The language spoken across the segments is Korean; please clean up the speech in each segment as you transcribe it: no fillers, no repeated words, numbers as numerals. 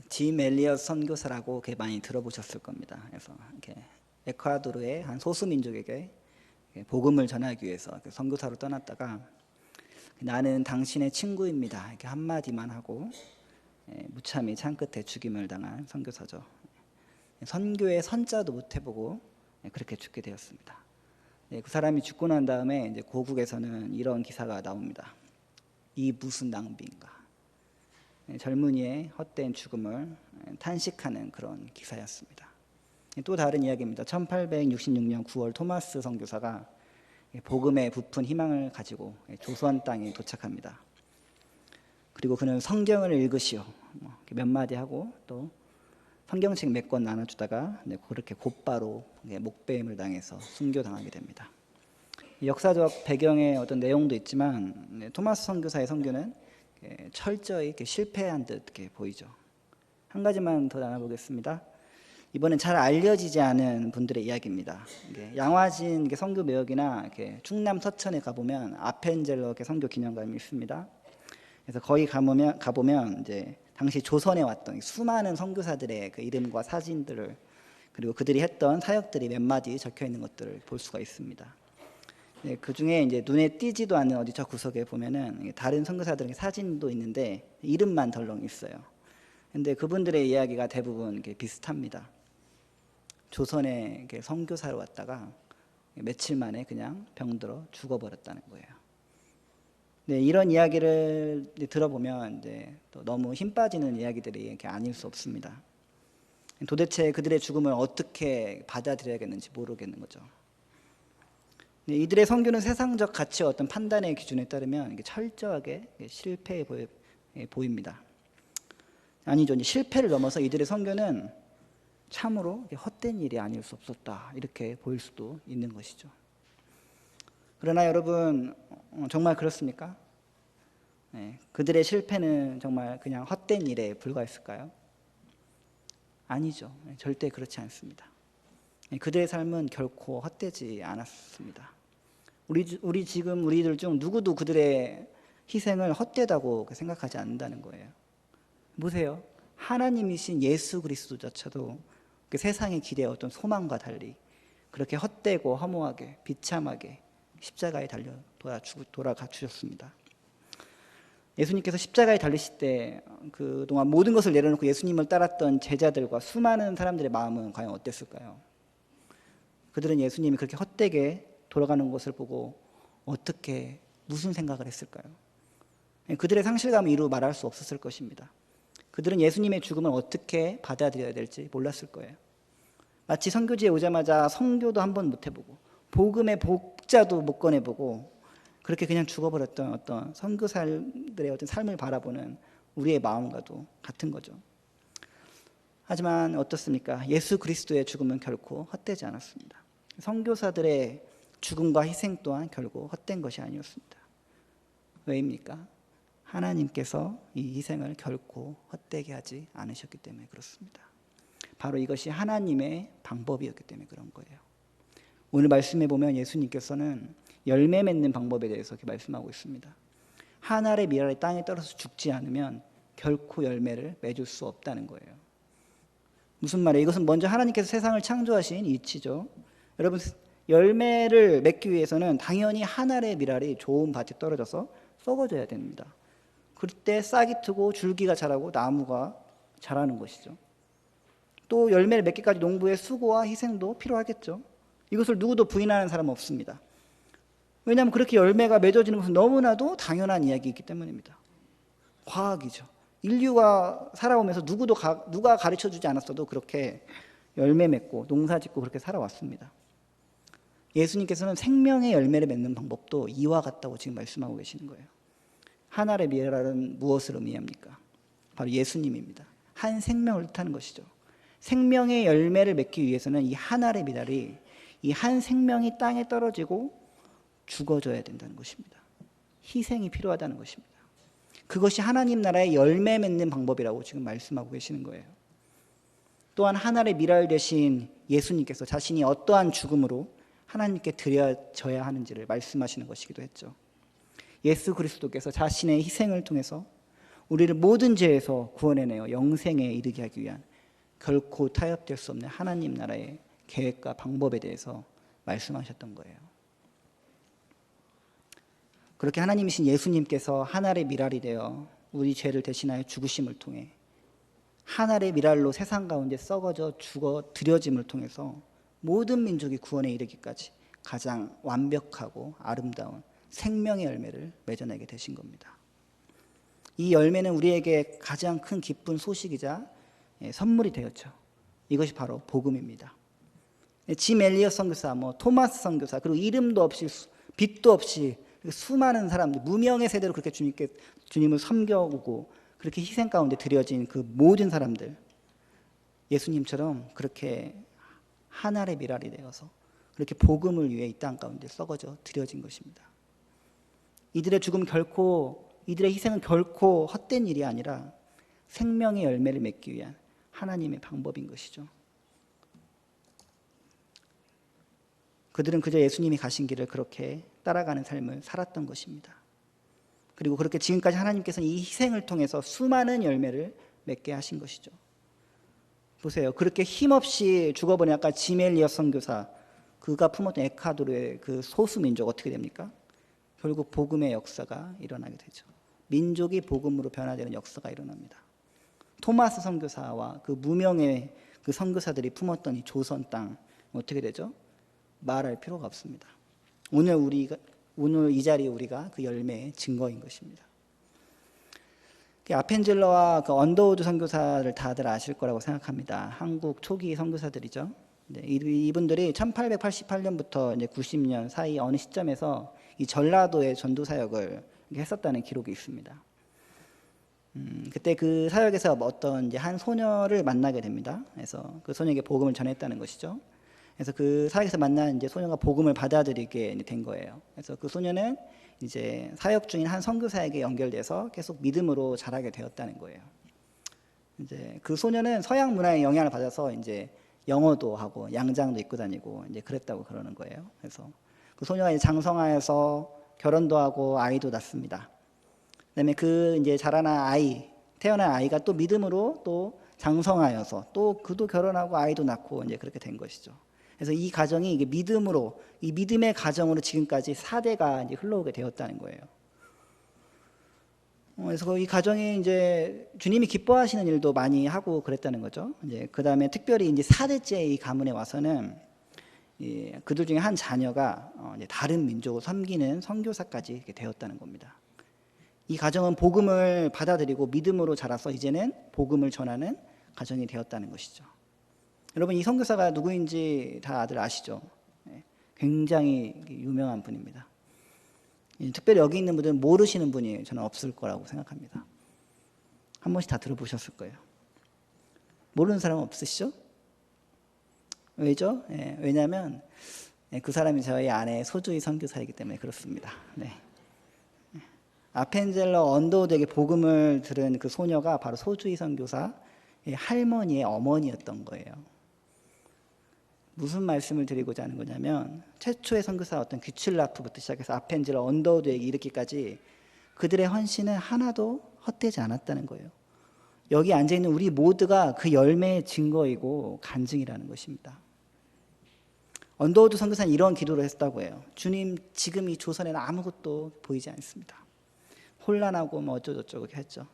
짐 엘리엇 선교사라고 많이 들어보셨을 겁니다. 그래서 에콰도르의 한 소수민족에게 복음을 전하기 위해서 선교사로 떠났다가 나는 당신의 친구입니다 이렇게 한마디만 하고 무참히 창끝에 죽임을 당한 선교사죠. 선교의 선자도 못 해보고 그렇게 죽게 되었습니다. 그 사람이 죽고 난 다음에 이제 고국에서는 이런 기사가 나옵니다. 이 무슨 낭비인가. 젊은이의 헛된 죽음을 탄식하는 그런 기사였습니다. 또 다른 이야기입니다. 1866년 9월 토마스 선교사가 복음에 부푼 희망을 가지고 조선 땅에 도착합니다. 그리고 그는 성경을 읽으시오 몇 마디 하고 또 성경책 몇 권 나눠주다가 그렇게 곧바로 목배임을 당해서 순교당하게 됩니다. 역사적 배경의 어떤 내용도 있지만 토마스 선교사의 선교는 철저히 실패한 듯 보이죠. 한 가지만 더 나눠보겠습니다. 이번엔 잘 알려지지 않은 분들의 이야기입니다. 양화진 선교 매역이나 충남 서천에 가보면 아펜젤러 선교 기념관이 있습니다. 그래서 거기 가보면 이제 당시 조선에 왔던 수많은 선교사들의 그 이름과 사진들을 그리고 그들이 했던 사역들이 몇 마디 적혀 있는 것들을 볼 수가 있습니다. 그 중에 이제 눈에 띄지도 않는 어디 저 구석에 보면은 다른 선교사들의 사진도 있는데 이름만 덜렁 있어요. 근데 그분들의 이야기가 대부분 비슷합니다. 조선에 선교사로 왔다가 며칠 만에 그냥 병들어 죽어버렸다는 거예요. 이런 이야기를 들어보면 이제 또 너무 힘 빠지는 이야기들이 아닐 수 없습니다. 도대체 그들의 죽음을 어떻게 받아들여야겠는지 모르겠는 거죠. 이들의 선교는 세상적 가치와 어떤 판단의 기준에 따르면 철저하게 실패해 보입니다. 아니죠. 실패를 넘어서 이들의 선교는 참으로 헛된 일이 아닐 수 없었다 이렇게 보일 수도 있는 것이죠. 그러나 여러분 정말 그렇습니까? 그들의 실패는 정말 그냥 헛된 일에 불과했을까요? 아니죠. 절대 그렇지 않습니다. 그들의 삶은 결코 헛되지 않았습니다. 우리들 중 누구도 그들의 희생을 헛되다고 생각하지 않는다는 거예요. 보세요. 하나님이신 예수 그리스도조차도 그 세상의 길의 어떤 소망과 달리 그렇게 헛되고 허무하게 비참하게 십자가에 달려 돌아가 주셨습니다. 예수님께서 십자가에 달리실 때 그동안 모든 것을 내려놓고 예수님을 따랐던 제자들과 수많은 사람들의 마음은 과연 어땠을까요? 그들은 예수님이 그렇게 헛되게 돌아가는 것을 보고 어떻게 무슨 생각을 했을까요? 그들의 상실감을 이루 말할 수 없었을 것입니다. 그들은 예수님의 죽음을 어떻게 받아들여야 될지 몰랐을 거예요. 마치 선교지에 오자마자 선교도 한번 못 해보고 복음의 복자도 못 꺼내보고 그렇게 그냥 죽어버렸던 어떤 선교사들의 어떤 삶을 바라보는 우리의 마음과도 같은 거죠. 하지만 어떻습니까? 예수 그리스도의 죽음은 결코 헛되지 않았습니다. 선교사들의 죽음과 희생 또한 결코 헛된 것이 아니었습니다. 왜입니까? 하나님께서 이 희생을 결코 헛되게 하지 않으셨기 때문에 그렇습니다. 바로 이것이 하나님의 방법이었기 때문에 그런 거예요. 오늘 말씀해 보면 예수님께서는 열매 맺는 방법에 대해서 이렇게 말씀하고 있습니다. 한 알의 밀알이 땅에 떨어져 죽지 않으면 결코 열매를 맺을 수 없다는 거예요. 무슨 말이에요? 이것은 먼저 하나님께서 세상을 창조하신 이치죠. 여러분, 열매를 맺기 위해서는 당연히 한 알의 밀알이 좋은 밭에 떨어져서 썩어져야 됩니다. 그때 싹이 트고 줄기가 자라고 나무가 자라는 것이죠. 또 열매를 맺기까지 농부의 수고와 희생도 필요하겠죠. 이것을 누구도 부인하는 사람은 없습니다. 왜냐하면 그렇게 열매가 맺어지는 것은 너무나도 당연한 이야기이기 때문입니다. 과학이죠. 인류가 살아오면서 누가 가르쳐주지 않았어도 그렇게 열매 맺고 농사 짓고 그렇게 살아왔습니다. 예수님께서는 생명의 열매를 맺는 방법도 이와 같다고 지금 말씀하고 계시는 거예요. 한 알의 밀알은 무엇을 의미합니까? 바로 예수님입니다. 한 생명을 뜻하는 것이죠. 생명의 열매를 맺기 위해서는 이 한 알의 밀알이 이 한 생명이 땅에 떨어지고 죽어져야 된다는 것입니다. 희생이 필요하다는 것입니다. 그것이 하나님 나라의 열매 맺는 방법이라고 지금 말씀하고 계시는 거예요. 또한 하나의 밀알 대신 예수님께서 자신이 어떠한 죽음으로 하나님께 드려져야 하는지를 말씀하시는 것이기도 했죠. 예수 그리스도께서 자신의 희생을 통해서 우리를 모든 죄에서 구원해내어 영생에 이르게 하기 위한 결코 타협될 수 없는 하나님 나라의 계획과 방법에 대해서 말씀하셨던 거예요. 그렇게 하나님이신 예수님께서 하늘의 미랄이 되어 우리 죄를 대신하여 죽으심을 통해 하늘의 미랄로 세상 가운데 썩어져 죽어 드려짐을 통해서 모든 민족이 구원에 이르기까지 가장 완벽하고 아름다운 생명의 열매를 맺어내게 되신 겁니다. 이 열매는 우리에게 가장 큰 기쁜 소식이자 선물이 되었죠. 이것이 바로 복음입니다. 짐 엘리엇 선교사, 토마스 선교사, 그리고 이름도 없이 빛도 없이 수많은 사람들, 무명의 세대로 그렇게 주님을 섬겨오고 그렇게 희생 가운데 드려진 그 모든 사람들, 예수님처럼 그렇게 하늘의 미랄이 되어서 그렇게 복음을 위해 이 땅 가운데 썩어져 드려진 것입니다. 이들의 죽음 결코, 이들의 희생은 결코 헛된 일이 아니라 생명의 열매를 맺기 위한 하나님의 방법인 것이죠. 그들은 그저 예수님이 가신 길을 그렇게 따라가는 삶을 살았던 것입니다. 그리고 그렇게 지금까지 하나님께서는 이 희생을 통해서 수많은 열매를 맺게 하신 것이죠. 보세요. 그렇게 힘없이 죽어버린 아까 짐 엘리엇 선교사, 그가 품었던 에콰도르의 그 소수민족 어떻게 됩니까? 결국 복음의 역사가 일어나게 되죠. 민족이 복음으로 변화되는 역사가 일어납니다. 토마스 선교사와 그 무명의 그 선교사들이 품었던 이 조선 땅 어떻게 되죠? 말할 필요가 없습니다. 오늘 이 자리에 우리가 그 열매의 증거인 것입니다. 아펜젤러와 그 언더우드 선교사를 다들 아실 거라고 생각합니다. 한국 초기 선교사들이죠. 네, 이분들이 1888년부터 이제 90년 사이 어느 시점에서 이 전라도의 전도 사역을 했었다는 기록이 있습니다. 그때 그 사역에서 어떤 이제 한 소녀를 만나게 됩니다. 그래서 그 소녀에게 복음을 전했다는 것이죠. 그래서 그 사역에서 만난 이제 소녀가 복음을 받아들이게 된 거예요. 그래서 그 소녀는 이제 사역 중인 한 선교사에게 연결돼서 계속 믿음으로 자라게 되었다는 거예요. 이제 그 소녀는 서양 문화의 영향을 받아서 이제 영어도 하고 양장도 입고 다니고 이제 그랬다고 그러는 거예요. 그래서 그 소녀가 이제 장성하여서 결혼도 하고 아이도 낳습니다. 그다음에 그 이제 태어난 아이가 또 믿음으로 또 장성하여서 또 그도 결혼하고 아이도 낳고 이제 그렇게 된 것이죠. 그래서 이 가정이 이게 믿음으로, 이 믿음의 가정으로 지금까지 4대가 이제 흘러오게 되었다는 거예요. 그래서 이 가정이 이제 주님이 기뻐하시는 일도 많이 하고 그랬다는 거죠. 이제 그 다음에 특별히 이제 4대째 이 가문에 와서는 그들 중에 한 자녀가 이제 다른 민족을 섬기는 선교사까지 이렇게 되었다는 겁니다. 이 가정은 복음을 받아들이고 믿음으로 자라서 이제는 복음을 전하는 가정이 되었다는 것이죠. 여러분, 이 선교사가 누구인지 다들 아시죠? 굉장히 유명한 분입니다. 특별히 여기 있는 분들은 모르시는 분이 저는 없을 거라고 생각합니다. 한 번씩 다 들어보셨을 거예요. 모르는 사람 없으시죠? 왜죠? 왜냐하면 그 사람이 저희 아내의 소주의 선교사이기 때문에 그렇습니다. 네. 아펜젤러 언더우드에게 복음을 들은 그 소녀가 바로 소주의 선교사 할머니의 어머니였던 거예요. 무슨 말씀을 드리고자 하는 거냐면 최초의 선교사 어떤 귀칠라프부터 시작해서 아펜젤러 언더우드에게 이르기까지 그들의 헌신은 하나도 헛되지 않았다는 거예요. 여기 앉아있는 우리 모두가 그 열매의 증거이고 간증이라는 것입니다. 언더우드 선교사는 이런 기도를 했다고 해요. 주님, 지금 이 조선에는 아무것도 보이지 않습니다. 혼란하고 어쩌고저쩌고 했죠.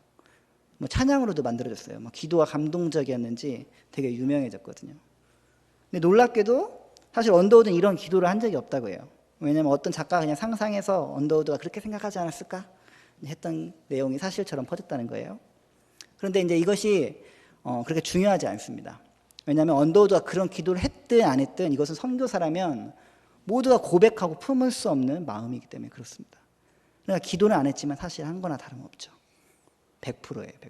찬양으로도 만들어졌어요. 기도가 감동적이었는지 되게 유명해졌거든요. 근데 놀랍게도 사실 언더우드는 이런 기도를 한 적이 없다고 해요. 왜냐하면 어떤 작가가 그냥 상상해서 언더우드가 그렇게 생각하지 않았을까 했던 내용이 사실처럼 퍼졌다는 거예요. 그런데 이제 이것이 그렇게 중요하지 않습니다. 왜냐하면 언더우드가 그런 기도를 했든 안 했든 이것은 선교사라면 모두가 고백하고 품을 수 없는 마음이기 때문에 그렇습니다. 그러니까 기도는 안 했지만 사실 한 거나 다름없죠. 100%예요, 100%.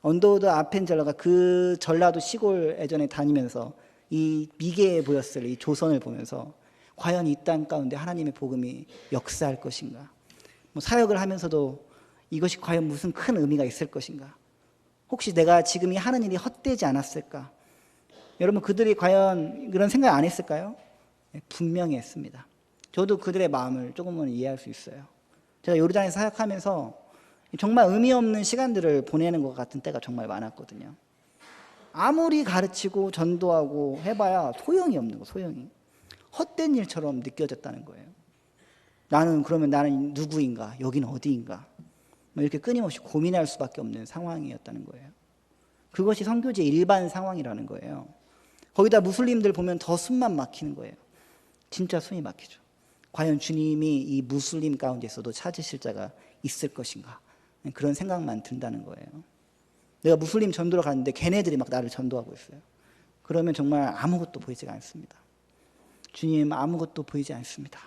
언더우드 아펜젤러가 그 전라도 시골 예전에 다니면서 이 미개해 보였을 이 조선을 보면서 과연 이 땅 가운데 하나님의 복음이 역사할 것인가? 사역을 하면서도 이것이 과연 무슨 큰 의미가 있을 것인가? 혹시 내가 지금 이 하는 일이 헛되지 않았을까? 여러분, 그들이 과연 그런 생각 안 했을까요? 분명히 했습니다. 저도 그들의 마음을 조금은 이해할 수 있어요. 제가 요르단에서 사역하면서 정말 의미 없는 시간들을 보내는 것 같은 때가 정말 많았거든요. 아무리 가르치고 전도하고 해봐야 소용이 없는 거, 소용이. 헛된 일처럼 느껴졌다는 거예요. 그러면 나는 누구인가? 여기는 어디인가? 이렇게 끊임없이 고민할 수밖에 없는 상황이었다는 거예요. 그것이 선교지의 일반 상황이라는 거예요. 거기다 무슬림들 보면 더 숨만 막히는 거예요. 진짜 숨이 막히죠. 과연 주님이 이 무슬림 가운데서도 찾으실 자가 있을 것인가? 그런 생각만 든다는 거예요. 내가 무슬림 전도를 갔는데 걔네들이 막 나를 전도하고 있어요. 그러면 정말 아무것도 보이지가 않습니다. 주님, 아무것도 보이지 않습니다.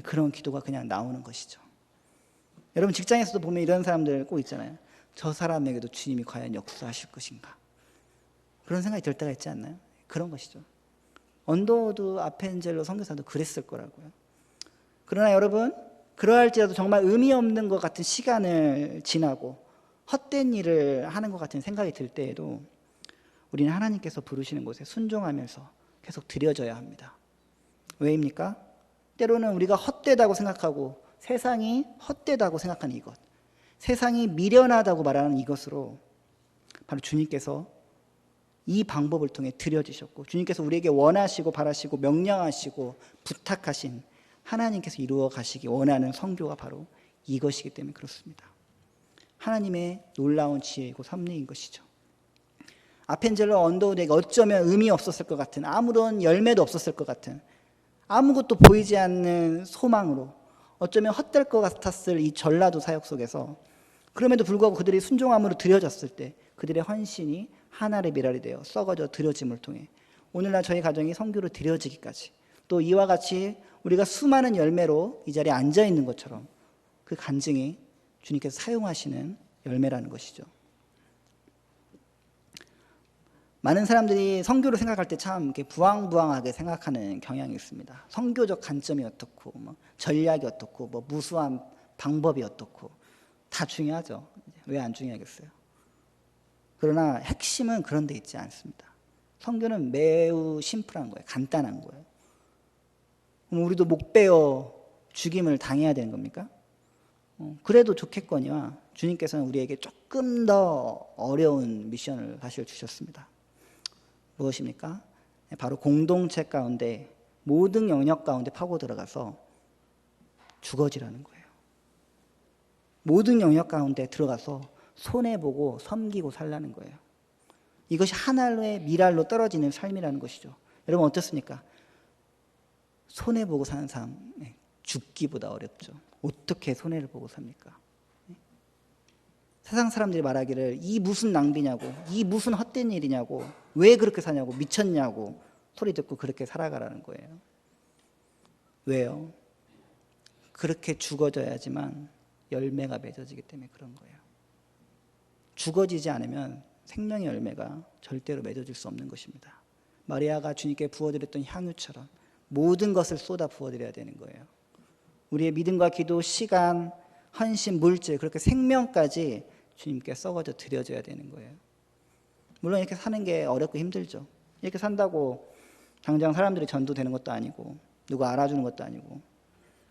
그런 기도가 그냥 나오는 것이죠. 여러분 직장에서도 보면 이런 사람들 꼭 있잖아요. 저 사람에게도 주님이 과연 역사하실 것인가? 그런 생각이 들 때가 있지 않나요? 그런 것이죠. 언더우드 아펜젤러 선교사도 그랬을 거라고요. 그러나 여러분, 그러할지라도 정말 의미 없는 것 같은 시간을 지나고 헛된 일을 하는 것 같은 생각이 들 때에도 우리는 하나님께서 부르시는 곳에 순종하면서 계속 드려져야 합니다. 왜입니까? 때로는 우리가 헛되다고 생각하고 세상이 헛되다고 생각하는 이것, 세상이 미련하다고 말하는 이것으로 바로 주님께서 이 방법을 통해 드려지셨고, 주님께서 우리에게 원하시고 바라시고 명령하시고 부탁하신 하나님께서 이루어 가시기 원하는 선교가 바로 이것이기 때문에 그렇습니다. 하나님의 놀라운 지혜이고 섭리인 것이죠. 아펜젤러 언더우드에게 어쩌면 의미 없었을 것 같은, 아무런 열매도 없었을 것 같은, 아무것도 보이지 않는 소망으로 어쩌면 헛될 것 같았을 이 전라도 사역 속에서 그럼에도 불구하고 그들이 순종함으로 드려졌을 때 그들의 헌신이 하나의 미랄이 되어 썩어져 드려짐을 통해 오늘날 저희 가정이 선교로 드려지기까지, 또 이와 같이 우리가 수많은 열매로 이 자리에 앉아 있는 것처럼 그 간증이 주님께서 사용하시는 열매라는 것이죠. 많은 사람들이 선교를 생각할 때 참 이렇게 부황부황하게 생각하는 경향이 있습니다. 선교적 관점이 어떻고, 전략이 어떻고, 무수한 방법이 어떻고, 다 중요하죠. 왜 안 중요하겠어요? 그러나 핵심은 그런 데 있지 않습니다. 선교는 매우 심플한 거예요. 간단한 거예요. 그럼 우리도 목 베어 죽임을 당해야 되는 겁니까? 그래도 좋겠거니와 주님께서는 우리에게 조금 더 어려운 미션을 사실 주셨습니다. 무엇입니까? 바로 공동체 가운데 모든 영역 가운데 파고 들어가서 죽어지라는 거예요. 모든 영역 가운데 들어가서 손해보고 섬기고 살라는 거예요. 이것이 하나의 미랄로 떨어지는 삶이라는 것이죠. 여러분 어떻습니까? 손해보고 사는 삶, 죽기보다 어렵죠. 어떻게 손해를 보고 삽니까? 세상 사람들이 말하기를 이 무슨 낭비냐고, 이 무슨 헛된 일이냐고, 왜 그렇게 사냐고, 미쳤냐고 소리 듣고 그렇게 살아가라는 거예요. 왜요? 그렇게 죽어져야지만 열매가 맺어지기 때문에 그런 거예요. 죽어지지 않으면 생명의 열매가 절대로 맺어질 수 없는 것입니다. 마리아가 주님께 부어드렸던 향유처럼 모든 것을 쏟아 부어드려야 되는 거예요. 우리의 믿음과 기도, 시간, 헌신, 물질, 그렇게 생명까지 주님께 썩어져 드려져야 되는 거예요. 물론 이렇게 사는 게 어렵고 힘들죠. 이렇게 산다고 당장 사람들이 전도되는 것도 아니고 누가 알아주는 것도 아니고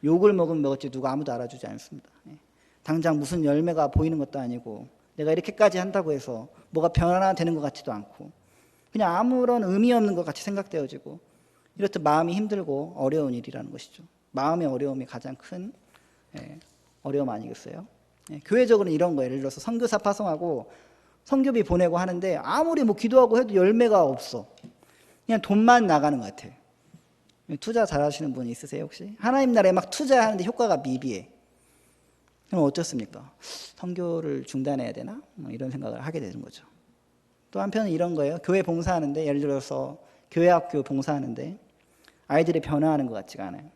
욕을 먹으면 먹었지 누가 아무도 알아주지 않습니다. 당장 무슨 열매가 보이는 것도 아니고 내가 이렇게까지 한다고 해서 뭐가 변화되는 것 같지도 않고 그냥 아무런 의미 없는 것 같이 생각되어지고 이렇듯 마음이 힘들고 어려운 일이라는 것이죠. 마음의 어려움이 가장 큰 어려움 아니겠어요? 교회적으로는 이런 거예요. 예를 들어서 선교사 파송하고 선교비 보내고 하는데 아무리 기도하고 해도 열매가 없어. 그냥 돈만 나가는 것 같아요. 투자 잘하시는 분 있으세요 혹시? 하나님 나라에 막 투자하는데 효과가 미비해. 그럼 어떻습니까? 선교를 중단해야 되나? 이런 생각을 하게 되는 거죠. 또 한편은 이런 거예요. 교회 봉사하는데 예를 들어서 교회학교 봉사하는데 아이들이 변화하는 것 같지가 않아요.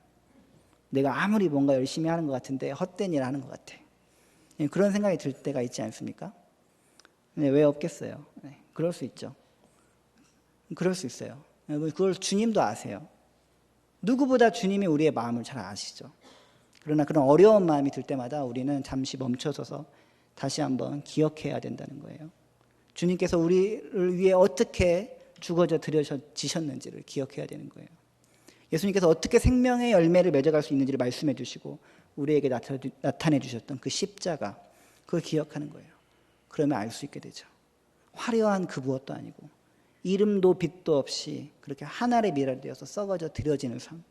내가 아무리 뭔가 열심히 하는 것 같은데 헛된 일 하는 것 같아. 그런 생각이 들 때가 있지 않습니까? 왜 없겠어요? 그럴 수 있죠. 그럴 수 있어요. 그걸 주님도 아세요. 누구보다 주님이 우리의 마음을 잘 아시죠. 그러나 그런 어려운 마음이 들 때마다 우리는 잠시 멈춰서서 다시 한번 기억해야 된다는 거예요. 주님께서 우리를 위해 어떻게 죽어져 드려지셨는지를 기억해야 되는 거예요. 예수님께서 어떻게 생명의 열매를 맺어갈 수 있는지를 말씀해 주시고 우리에게 나타내 주셨던 그 십자가, 그걸 기억하는 거예요. 그러면 알 수 있게 되죠. 화려한 그 무엇도 아니고 이름도 빛도 없이 그렇게 한 알의 밀알이 되어서 썩어져 들여지는 삶,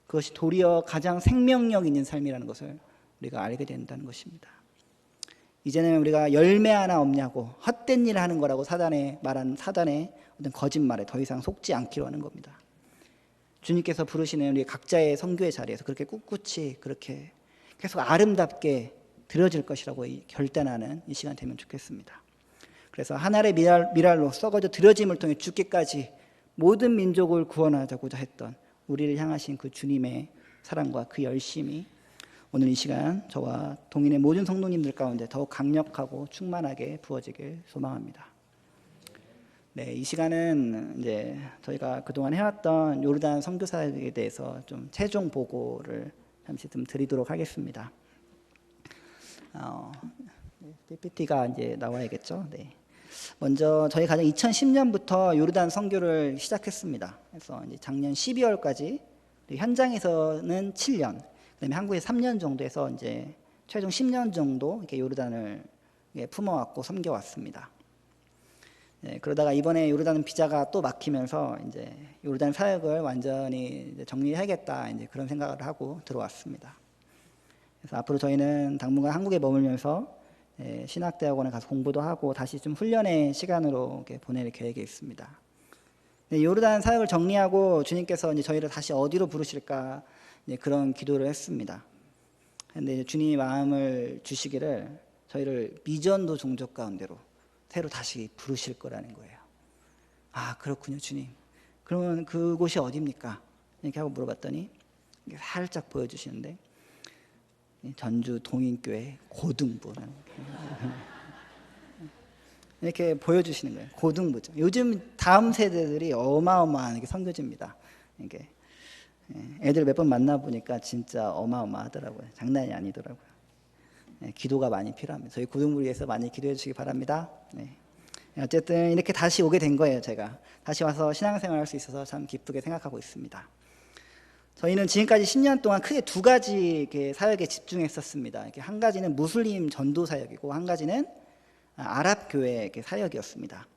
그것이 도리어 가장 생명력 있는 삶이라는 것을 우리가 알게 된다는 것입니다. 이제는 우리가 열매 하나 없냐고 헛된 일을 하는 거라고 말한 사단의 어떤 거짓말에 더 이상 속지 않기로 하는 겁니다. 주님께서 부르시는 우리 각자의 선교의 자리에서 그렇게 꿋꿋이 그렇게 계속 아름답게 드려질 것이라고 결단하는 이 시간 되면 좋겠습니다. 그래서 한 알의 밀알로 썩어져 드려짐을 통해 죽기까지 모든 민족을 구원하자고자 했던 우리를 향하신 그 주님의 사랑과 그 열심이 오늘 이 시간 저와 동인의 모든 성도님들 가운데 더욱 강력하고 충만하게 부어지길 소망합니다. 네, 이 시간은 이제 저희가 그동안 해왔던 요르단 선교 사역에 대해서 좀 최종 보고를 잠시 좀 드리도록 하겠습니다. PPT가 이제 나와야겠죠. 네. 먼저 저희 가정 2010년부터 요르단 선교를 시작했습니다. 그래서 이제 작년 12월까지 현장에서는 7년, 그다음에 한국에 3년 정도 해서 이제 최종 10년 정도 이렇게 요르단을 품어왔고 섬겨왔습니다. 네, 그러다가 이번에 요르단 비자가 또 막히면서 이제 요르단 사역을 완전히 이제 정리해야겠다 이제 그런 생각을 하고 들어왔습니다. 그래서 앞으로 저희는 당분간 한국에 머물면서 신학대학원에 가서 공부도 하고 다시 좀 훈련의 시간으로 이렇게 보낼 계획이 있습니다. 네, 요르단 사역을 정리하고 주님께서 이제 저희를 다시 어디로 부르실까 이제 그런 기도를 했습니다. 그런데 주님이 마음을 주시기를 저희를 미전도 종족 가운데로 새로 다시 부르실 거라는 거예요. 아, 그렇군요, 주님. 그러면 그곳이 어디입니까? 이렇게 하고 물어봤더니 살짝 보여주시는데 전주 동인교회 고등부라는 이렇게 보여주시는 거예요. 고등부죠. 요즘 다음 세대들이 어마어마하게 선교집니다. 이게 애들 몇 번 만나보니까 진짜 어마어마하더라고요. 장난이 아니더라고요. 기도가 많이 필요합니다. 저희 고등부를 위해서 많이 기도해 주시기 바랍니다. 네. 어쨌든 이렇게 다시 오게 된 거예요. 제가 다시 와서 신앙생활 할 수 있어서 참 기쁘게 생각하고 있습니다. 저희는 지금까지 10년 동안 크게 두 가지 사역에 집중했었습니다. 한 가지는 무슬림 전도 사역이고 한 가지는 아랍 교회 사역이었습니다.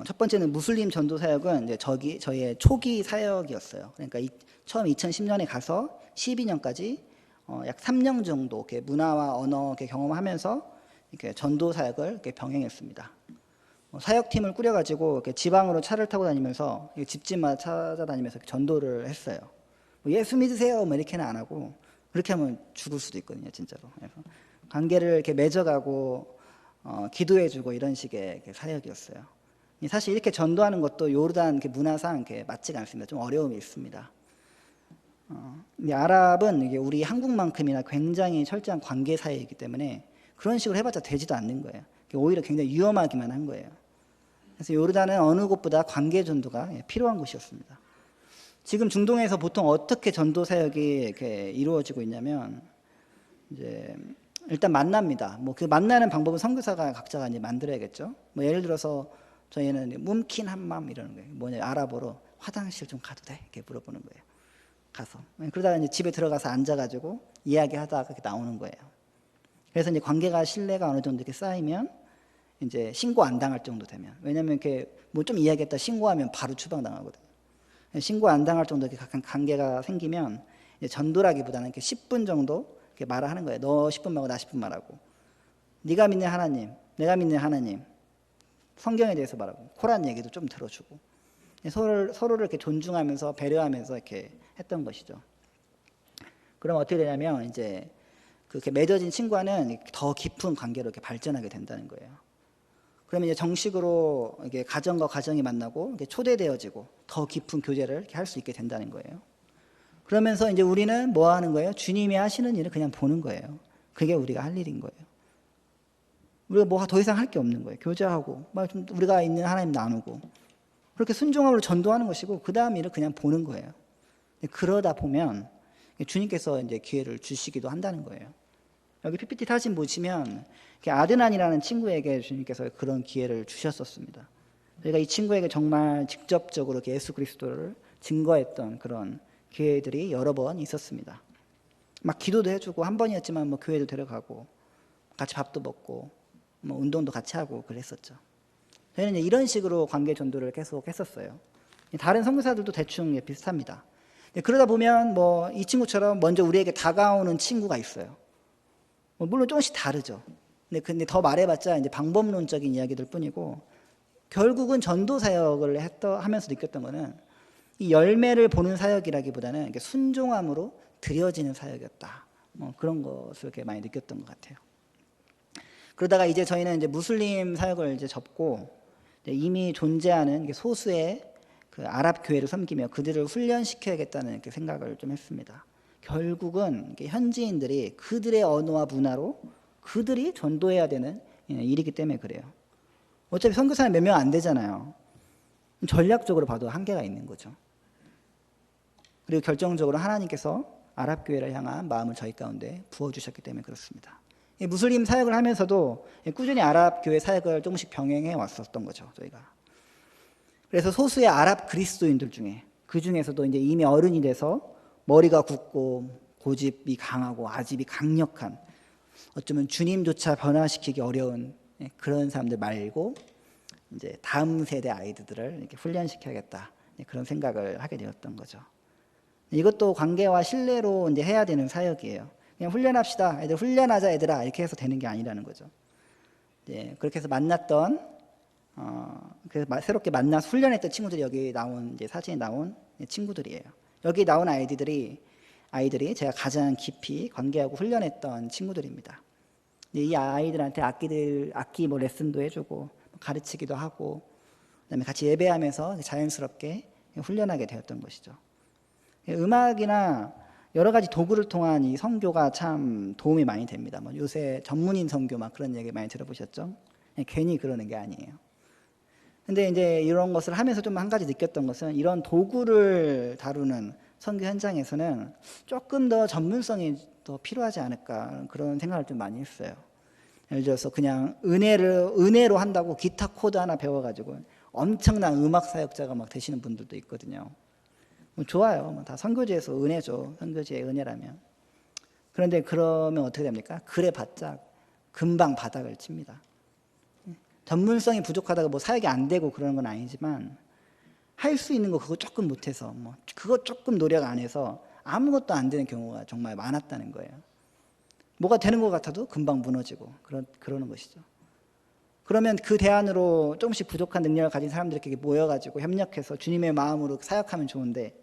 첫 번째는 무슬림 전도 사역은 이제 저희의 초기 사역이었어요. 그러니까 처음 2010년에 가서 12년까지 약 3년 정도 이렇게 문화와 언어 이렇게 경험하면서 이렇게 전도 사역을 이렇게 병행했습니다. 사역팀을 꾸려가지고 이렇게 지방으로 차를 타고 다니면서 집집마다 찾아다니면서 전도를 했어요. 예수 믿으세요, 뭐 이렇게는 안 하고 그렇게 하면 죽을 수도 있거든요, 진짜로. 그래서 관계를 이렇게 맺어가고 기도해주고 이런 식의 사역이었어요. 사실 이렇게 전도하는 것도 요르단 문화상 이렇게 맞지가 않습니다. 좀 어려움이 있습니다. 아랍은 이게 우리 한국만큼이나 굉장히 철저한 관계 사회이기 때문에 그런 식으로 해봤자 되지도 않는 거예요. 오히려 굉장히 위험하기만 한 거예요. 그래서 요르단은 어느 곳보다 관계 전도가 필요한 곳이었습니다. 지금 중동에서 보통 어떻게 전도 사역이 이렇게 이루어지고 있냐면 이제 일단 만납니다. 뭐 그 만나는 방법은 선교사가 각자가 이제 만들어야겠죠. 뭐 예를 들어서 저희는 뭄킨 함맘 이러는 거예요. 뭐냐 아랍어로 화장실 좀 가도 돼? 이렇게 물어보는 거예요. 가서 그러다가 이제 집에 들어가서 앉아가지고 이야기하다가 그렇게 나오는 거예요. 그래서 이제 관계가 신뢰가 어느 정도 이렇게 쌓이면 이제 신고 안 당할 정도 되면, 왜냐면 이렇게 뭐 좀 이야기했다 신고하면 바로 추방당하거든요. 신고 안 당할 정도 이렇게 관계가 생기면 이제 전도라기보다는 이렇게 10분 정도 이렇게 말을 하는 거예요. 너 10분 말고 나 10분 말하고, 네가 믿는 하나님, 내가 믿는 하나님, 성경에 대해서 말하고 코란 얘기도 좀 들어주고 서로를 이렇게 존중하면서 배려하면서 이렇게 했던 것이죠. 그럼 어떻게 되냐면 이제 그렇게 맺어진 친구와는 더 깊은 관계로 이렇게 발전하게 된다는 거예요. 그러면 이제 정식으로 이게 가정과 가정이 만나고 이렇게 초대되어지고 더 깊은 교제를 이렇게 할 수 있게 된다는 거예요. 그러면서 이제 우리는 뭐 하는 거예요? 주님이 하시는 일을 그냥 보는 거예요. 그게 우리가 할 일인 거예요. 우리가 뭐 더 이상 할 게 없는 거예요. 교제하고 좀 우리가 있는 하나님 나누고 그렇게 순종함으로 전도하는 것이고 그 다음 일을 그냥 보는 거예요. 그러다 보면 주님께서 이제 기회를 주시기도 한다는 거예요. 여기 PPT 사진 보시면 아드난이라는 친구에게 주님께서 그런 기회를 주셨었습니다. 저희가 이 친구에게 정말 직접적으로 예수 그리스도를 증거했던 그런 기회들이 여러 번 있었습니다. 막 기도도 해주고 한 번이었지만 뭐 교회도 데려가고 같이 밥도 먹고 뭐 운동도 같이 하고 그랬었죠. 저희는 이제 이런 식으로 관계 전도를 계속 했었어요. 다른 선교사들도 대충 비슷합니다. 그러다 보면 뭐 이 친구처럼 먼저 우리에게 다가오는 친구가 있어요. 물론 조금씩 다르죠. 근데 더 말해봤자 이제 방법론적인 이야기들 뿐이고, 결국은 전도 사역을 하면서 느꼈던 거는 이 열매를 보는 사역이라기보다는 순종함으로 드려지는 사역이었다. 뭐 그런 것을 이렇게 많이 느꼈던 것 같아요. 그러다가 이제 저희는 이제 무슬림 사역을 이제 접고 이미 존재하는 소수의 그 아랍 교회를 섬기며 그들을 훈련시켜야겠다는 이렇게 생각을 좀 했습니다. 결국은 현지인들이 그들의 언어와 문화로 그들이 전도해야 되는 일이기 때문에 그래요. 어차피 선교사는 몇 명 안 되잖아요. 전략적으로 봐도 한계가 있는 거죠. 그리고 결정적으로 하나님께서 아랍 교회를 향한 마음을 저희 가운데 부어주셨기 때문에 그렇습니다. 무슬림 사역을 하면서도 꾸준히 아랍 교회 사역을 조금씩 병행해 왔었던 거죠, 저희가. 그래서 소수의 아랍 그리스도인들 중에, 그 중에서도 이제 이미 어른이 돼서 머리가 굳고 고집이 강하고 아집이 강력한, 어쩌면 주님조차 변화시키기 어려운 그런 사람들 말고 이제 다음 세대 아이들을 이렇게 훈련시켜야겠다, 그런 생각을 하게 되었던 거죠. 이것도 관계와 신뢰로 이제 해야 되는 사역이에요. 그냥 훈련합시다, 애들 훈련하자 얘들아, 이렇게 해서 되는 게 아니라는 거죠. 그렇게 해서 만났던 새롭게 만나서 훈련했던 친구들이 여기 나온 이제 사진에 나온 친구들이에요. 여기 나온 아이들이 제가 가장 깊이 관계하고 훈련했던 친구들입니다. 이 아이들한테 악기 뭐 레슨도 해주고 가르치기도 하고, 그다음에 같이 예배하면서 자연스럽게 훈련하게 되었던 것이죠. 음악이나 여러 가지 도구를 통한 이 선교가 참 도움이 많이 됩니다. 뭐 요새 전문인 선교 막 그런 얘기 많이 들어보셨죠? 괜히 그러는 게 아니에요. 근데 이제 이런 것을 하면서 좀 한 가지 느꼈던 것은, 이런 도구를 다루는 선교 현장에서는 조금 더 전문성이 더 필요하지 않을까, 그런 생각을 좀 많이 했어요. 예를 들어서 그냥 은혜로 한다고 기타 코드 하나 배워가지고 엄청난 음악 사역자가 막 되시는 분들도 있거든요. 뭐 좋아요. 뭐 다 선교지에서 은혜죠. 선교지의 은혜라면. 그런데 그러면 어떻게 됩니까? 그래봤자 금방 바닥을 칩니다. 전문성이 부족하다고 뭐 사역이 안 되고 그러는 건 아니지만, 할 수 있는 거 그거 조금 못해서, 뭐 그거 조금 노력 안 해서 아무것도 안 되는 경우가 정말 많았다는 거예요. 뭐가 되는 것 같아도 금방 무너지고 그러는 것이죠. 그러면 그 대안으로 조금씩 부족한 능력을 가진 사람들에게 모여가지고 협력해서 주님의 마음으로 사역하면 좋은데,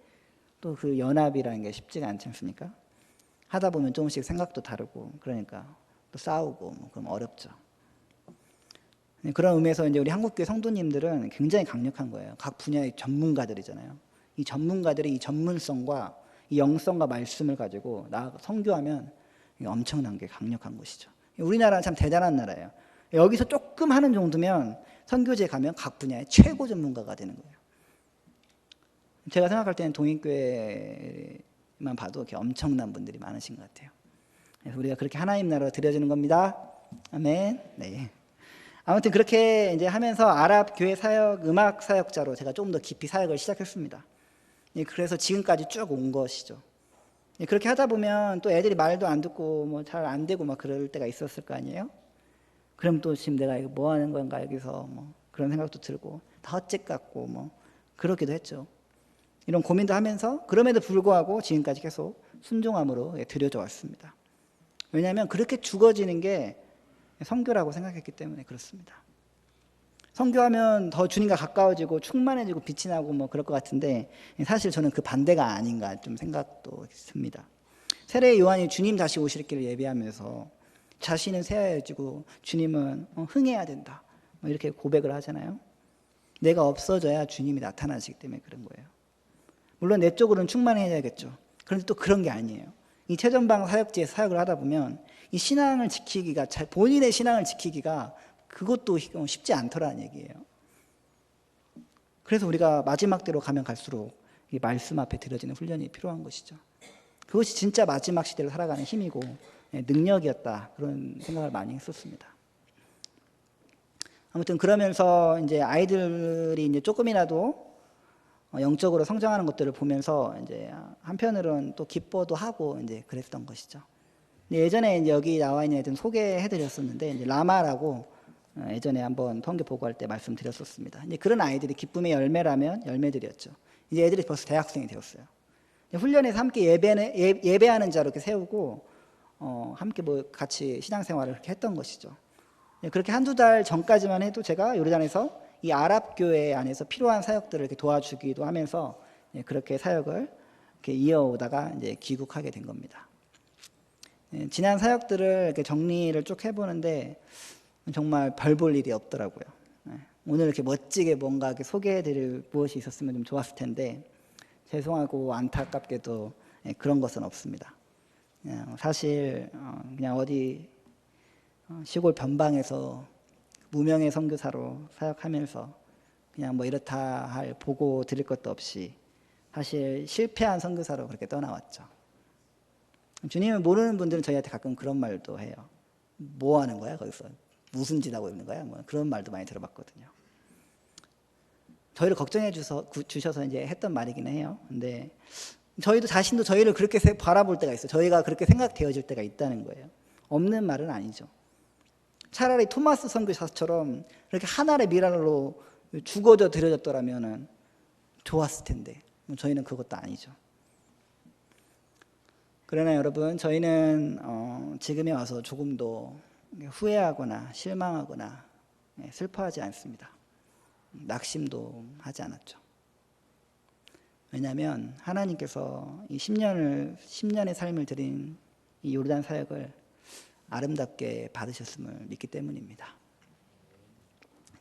또 그 연합이라는 게 쉽지가 않지 않습니까? 하다 보면 조금씩 생각도 다르고, 그러니까 또 싸우고 뭐 그럼 어렵죠. 그런 의미에서 이제 우리 한국교회 성도님들은 굉장히 강력한 거예요. 각 분야의 전문가들이잖아요. 이 전문가들이 이 전문성과 이 영성과 말씀을 가지고 선교하면 엄청난 게 강력한 것이죠. 우리나라는 참 대단한 나라예요. 여기서 조금 하는 정도면 선교지에 가면 각 분야의 최고 전문가가 되는 거예요. 제가 생각할 때는 동인교회만 봐도 이렇게 엄청난 분들이 많으신 것 같아요. 그래서 우리가 그렇게 하나님 나라로 들여지는 겁니다. 아멘. 네. 아무튼 그렇게 이제 하면서 아랍 교회 사역, 음악 사역자로 제가 조금 더 깊이 사역을 시작했습니다. 그래서 지금까지 쭉 온 것이죠. 그렇게 하다 보면 또 애들이 말도 안 듣고 뭐 잘 안 되고 막 그럴 때가 있었을 거 아니에요? 그럼 또 지금 내가 이거 뭐 하는 건가 여기서, 뭐 그런 생각도 들고 다 헛짓 같고 뭐 그러기도 했죠. 이런 고민도 하면서 그럼에도 불구하고 지금까지 계속 순종함으로 들여져 왔습니다. 왜냐하면 그렇게 죽어지는 게 선교라고 생각했기 때문에 그렇습니다. 선교하면 더 주님과 가까워지고 충만해지고 빛이 나고 뭐 그럴 것 같은데, 사실 저는 그 반대가 아닌가 좀 생각도 듭니다. 세례 요한이 주님 다시 오실 길을 예비하면서 자신은 새하여지고 주님은 흥해야 된다, 뭐 이렇게 고백을 하잖아요. 내가 없어져야 주님이 나타나시기 때문에 그런 거예요. 물론 내 쪽으로는 충만해야겠죠. 그런데 또 그런 게 아니에요. 이 최전방 사역지에 사역을 하다 보면 이 신앙을 지키기가, 본인의 신앙을 지키기가 그것도 쉽지 않더라는 얘기예요. 그래서 우리가 마지막 때로 가면 갈수록 이 말씀 앞에 들어지는 훈련이 필요한 것이죠. 그것이 진짜 마지막 시대를 살아가는 힘이고 능력이었다, 그런 생각을 많이 했었습니다. 아무튼 그러면서 이제 아이들이 이제 조금이라도 영적으로 성장하는 것들을 보면서 이제 한편으로는 또 기뻐도 하고 이제 그랬던 것이죠. 근데 예전에 이제 여기 나와 있는 애들은 소개해드렸었는데 이제 라마라고 예전에 한번 통계 보고할 때 말씀드렸었습니다. 이제 그런 아이들이 기쁨의 열매라면 열매들이었죠. 이제 애들이 벌써 대학생이 되었어요. 훈련에서 함께 예배하는 자로 이렇게 세우고 함께 뭐 같이 신앙생활을 그렇게 했던 것이죠. 그렇게 한두 달 전까지만 해도 제가 요르단에서 이 아랍 교회 안에서 필요한 사역들을 이렇게 도와주기도 하면서 그렇게 사역을 이렇게 이어오다가 이제 귀국하게 된 겁니다. 지난 사역들을 이렇게 정리를 쭉 해보는데 정말 별 볼 일이 없더라고요. 오늘 이렇게 멋지게 뭔가 이렇게 소개해드릴 무엇이 있었으면 좀 좋았을 텐데 죄송하고 안타깝게도 그런 것은 없습니다. 사실 그냥 어디 시골 변방에서 무명의 선교사로 사역하면서 그냥 뭐 이렇다 할 보고 드릴 것도 없이 사실 실패한 선교사로 그렇게 떠나왔죠. 주님을 모르는 분들은 저희한테 가끔 그런 말도 해요. 뭐 하는 거야 거기서? 무슨 짓 하고 있는 거야? 뭐 그런 말도 많이 들어봤거든요. 저희를 걱정해 주셔서 이제 했던 말이긴 해요. 근데 저희도 자신도 저희를 그렇게 바라볼 때가 있어요. 저희가 그렇게 생각되어질 때가 있다는 거예요. 없는 말은 아니죠. 차라리 토마스 선교사처럼 그렇게 하늘의 미랄로 죽어져 드려졌더라면 좋았을 텐데 저희는 그것도 아니죠. 그러나 여러분 저희는 지금에 와서 조금도 후회하거나 실망하거나 슬퍼하지 않습니다. 낙심도 하지 않았죠. 왜냐하면 하나님께서 이 10년의 삶을 드린 이 요르단 사역을 아름답게 받으셨음을 믿기 때문입니다.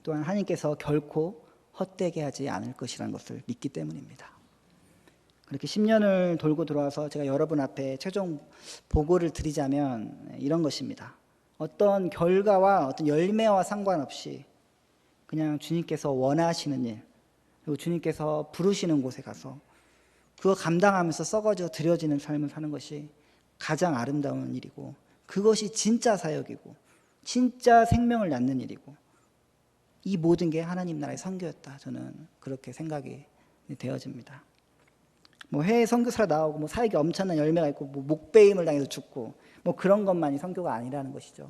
또한 하나님께서 결코 헛되게 하지 않을 것이라는 것을 믿기 때문입니다. 그렇게 10년을 돌고 들어와서 제가 여러분 앞에 최종 보고를 드리자면 이런 것입니다. 어떤 결과와 어떤 열매와 상관없이 그냥 주님께서 원하시는 일, 그리고 주님께서 부르시는 곳에 가서 그거 감당하면서 썩어져 드려지는 삶을 사는 것이 가장 아름다운 일이고 그것이 진짜 사역이고 진짜 생명을 낳는 일이고 이 모든 게 하나님 나라의 선교였다. 저는 그렇게 생각이 되어집니다. 뭐 해외 선교사로 나오고 뭐 사역에 엄청난 열매가 있고 뭐 목베임을 당해서 죽고 뭐 그런 것만이 선교가 아니라는 것이죠.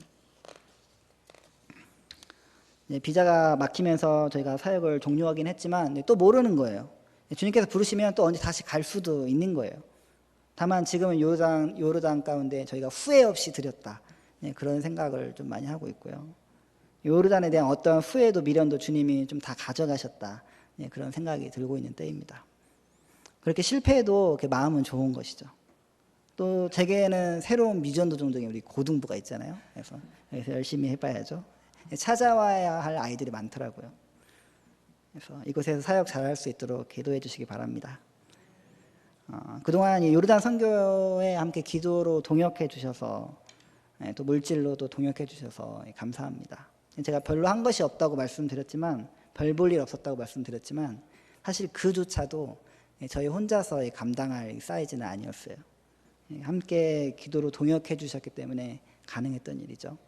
비자가 막히면서 저희가 사역을 종료하긴 했지만 또 모르는 거예요. 주님께서 부르시면 또 언제 다시 갈 수도 있는 거예요. 다만 지금은 요르단 가운데 저희가 후회 없이 드렸다. 그런 생각을 좀 많이 하고 있고요. 요르단에 대한 어떤 후회도 미련도 주님이 좀 다 가져가셨다. 그런 생각이 들고 있는 때입니다. 그렇게 실패해도 마음은 좋은 것이죠. 또 제게는 새로운 미전도 종종의 우리 고등부가 있잖아요. 그래서 열심히 해봐야죠. 찾아와야 할 아이들이 많더라고요. 그래서 이곳에서 사역 잘할 수 있도록 기도해 주시기 바랍니다. 그동안 요르단 선교에 함께 기도로 동역해 주셔서 또 물질로도 동역해 주셔서 감사합니다. 제가 별로 한 것이 없다고 말씀드렸지만 별 볼 일 없었다고 말씀드렸지만 사실 그조차도 저희 혼자서 감당할 사이즈는 아니었어요. 함께 기도로 동역해 주셨기 때문에 가능했던 일이죠.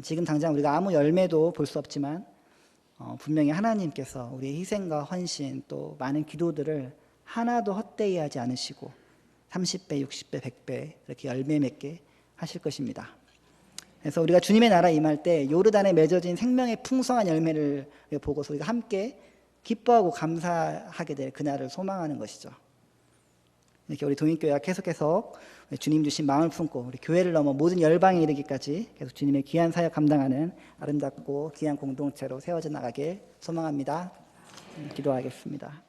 지금 당장 우리가 아무 열매도 볼 수 없지만 분명히 하나님께서 우리의 희생과 헌신 또 많은 기도들을 하나도 헛되이 하지 않으시고 30배, 60배, 100배 이렇게 열매 맺게 하실 것입니다. 그래서 우리가 주님의 나라 임할 때 요르단에 맺어진 생명의 풍성한 열매를 보고서 우리가 함께 기뻐하고 감사하게 될 그날을 소망하는 것이죠. 이렇게 우리 동인교회가 계속해서 주님 주신 마음을 품고 우리 교회를 넘어 모든 열방에 이르기까지 계속 주님의 귀한 사역 감당하는 아름답고 귀한 공동체로 세워져 나가길 소망합니다. 기도하겠습니다.